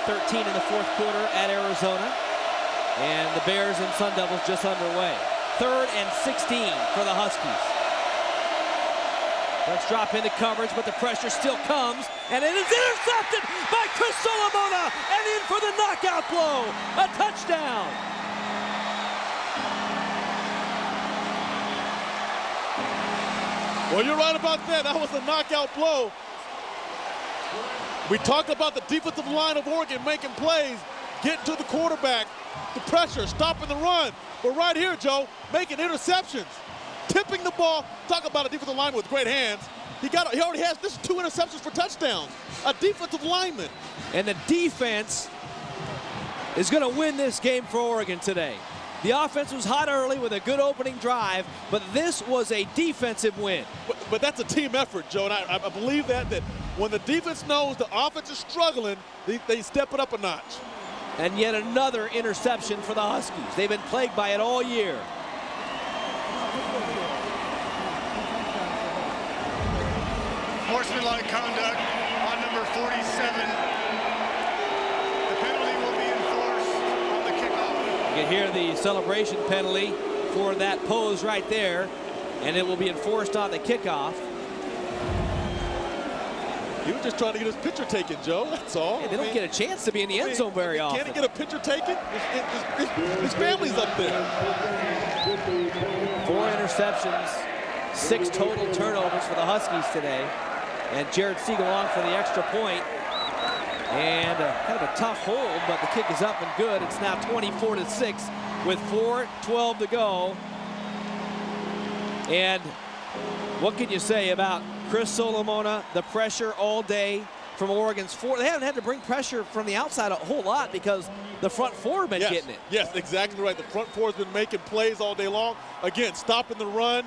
13 in the fourth quarter at Arizona. And the Bears and Sun Devils just underway. 3rd and 16 for the Huskies. Let's drop into coverage, but the pressure still comes, and it is intercepted by Chris Solomona, and in for the knockout blow, a touchdown. Well, you're right about that. That was a knockout blow. We talked about the defensive line of Oregon making plays, getting to the quarterback, the pressure, stopping the run. But right here, Joe, making interceptions, tipping the ball. Talk about a defensive lineman with great hands. He already has this 2 interceptions for touchdowns. A defensive lineman. And the defense is going to win this game for Oregon today. The offense was hot early with a good opening drive, but this was a defensive win. But that's a team effort, Joe, and I believe that when the defense knows the offense is struggling, they step it up a notch. And yet another interception for the Huskies. They've been plagued by it all year. Sportsmanlike conduct on number 47. The penalty will be enforced on the kickoff. You can hear the celebration penalty for that pose right there, and it will be enforced on the kickoff. He was just trying to get his picture taken, Joe, that's all. Yeah, they don't get a chance to be in the end zone very often. Can't he get a picture taken? His family's up there. 4 interceptions, 6 total turnovers for the Huskies today. And Jared Siegel on for the extra point. And kind of a tough hold, but the kick is up and good. It's now 24-6 with 4:12 to go. And what can you say about Chris Solomona, the pressure all day from Oregon's 4? They haven't had to bring pressure from the outside a whole lot because the front 4 have been getting it. Yes, exactly right. The front 4 has been making plays all day long. Again, stopping the run,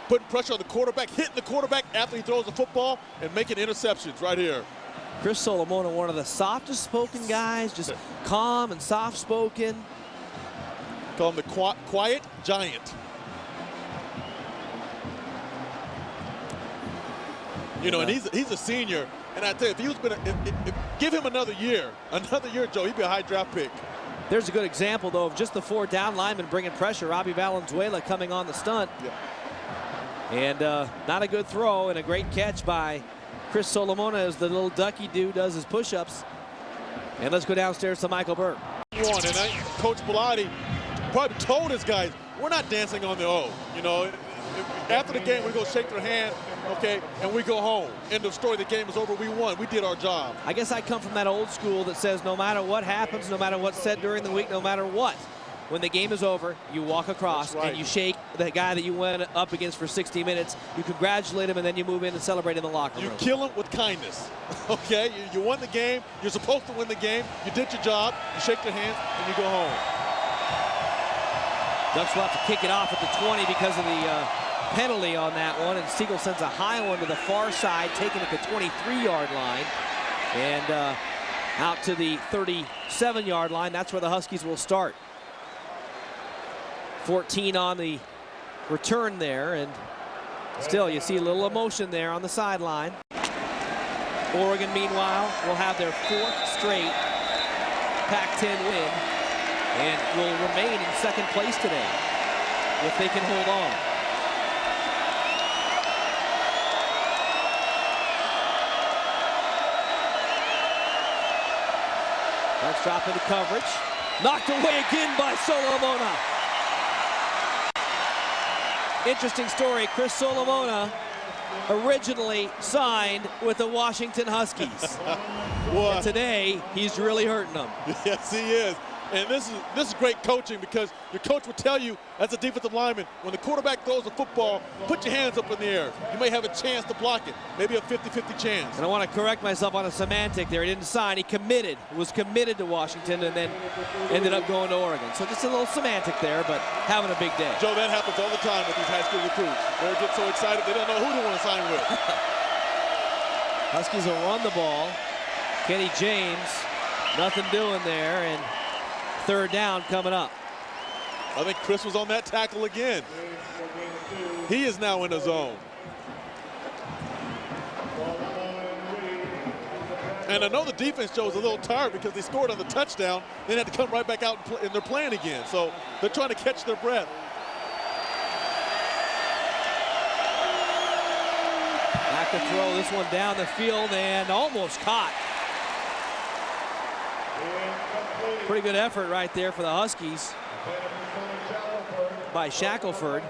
putting pressure on the quarterback, hitting the quarterback after he throws the football, and making interceptions right here. Chris Solomona, one of the softest spoken guys, just calm and soft spoken. Call him the quiet giant. You know, and he's a senior, and I tell you, if he was give him another year, Joe, he'd be a high draft pick. There's a good example, though, of just the 4 down linemen bringing pressure. Robbie Valenzuela coming on the stunt. Yeah. And not a good throw, and a great catch by Chris Solomona as the little ducky dude does his push-ups. And let's go downstairs to Michael Burke. And Coach Bellotti probably told his guys, we're not dancing on the O. You know, after the game, we go shake their hand, okay, and we go home. End of story. The game is over. We won. We did our job. I guess I come from that old school that says no matter what happens, no matter what's said during the week, no matter what, when the game is over, you walk across and you shake the guy that you went up against for 60 minutes. You congratulate him, and then you move in and celebrate in the locker room. You kill him with kindness, okay? You won the game. You're supposed to win the game. You did your job. You shake their hands, and you go home. Ducks will have to kick it off at the 20 because of the penalty on that one, and Siegel sends a high one to the far side, taking it to the 23-yard line, and out to the 37-yard line. That's where the Huskies will start. 14 on the return there, and still you see a little emotion there on the sideline. Oregon, meanwhile, will have their 4th straight Pac-10 win and will remain in 2nd place today if they can hold on. Let's drop into coverage. Knocked away again by Solomona. Interesting story. Chris Solomona originally signed with the Washington Huskies. And today, he's really hurting them. Yes, he is. And this is great coaching, because your coach would tell you as a defensive lineman, when the quarterback throws the football, put your hands up in the air. You may have a chance to block it, maybe a 50-50 chance. And I want to correct myself on a semantic there. He didn't sign, he committed, was committed to Washington, and then ended up going to Oregon. So just a little semantic there, but having a big day. Joe, that happens all the time with these high school recruits. They get so excited they don't know who they want to sign with. Huskies will run the ball. Kenny James, nothing doing there, and 3rd down coming up. I think Chris was on that tackle again. He is now in the zone. And I know the defense, Joe, is a little tired because they scored on the touchdown. They had to come right back out and they're playing again. So they're trying to catch their breath. Back to throw this one down the field and almost caught. Pretty good effort right there for the Huskies by Shackelford.